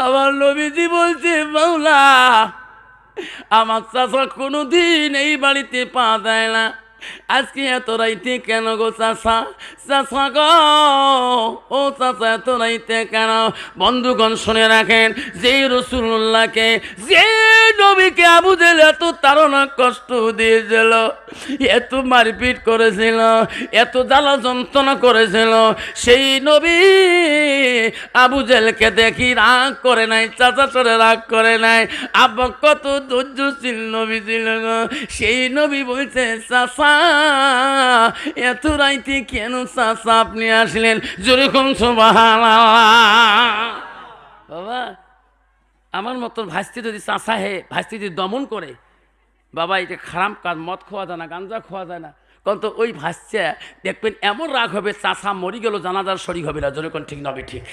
আমার নবীজি বলছে, মাওলা আমার চাচা কোনোদিন এই বাড়িতে পা দেয় না, আজকে এত রাইতে কেন গো চাচা? চাচা গো, ও চাচা এত রাইতে কেন? বন্ধুগণ শুনে রাখেন, যে রাসূলুল্লাহকে, যে নবীকে আবু জেহেল এত তাড়না কষ্ট দিয়েছিল, এত মারপিট করেছিল, এত জ্বালা যন্ত্রণা করেছিল, সেই নবী আবু জেহেলকে দেখি রাগ করে নাই, চাচা সরে রাগ করে নাই। আব্বা কত ধৈর্যশীল নবী ছিল গো। সেই নবী বলছে, চাচা এত রাইতে কেন চাচা আপনি আসলেন? যেরকম সুবহানাল্লাহ। বাবা আমার মতন ভাস্তি যদি চাচা হে ভাস্তি যদি দমন করে, বাবা এটা খারাপ কাজ, মদ খাওয়া যায় না, গাঞ্জা খাওয়া যায় না, কারণ তো ওই ভাসছে দেখবেন এমন রাগ হবে, চাচা মরি গেল জানাজার শরীক হবে না। যেরকম ঠিক নবে ঠিক।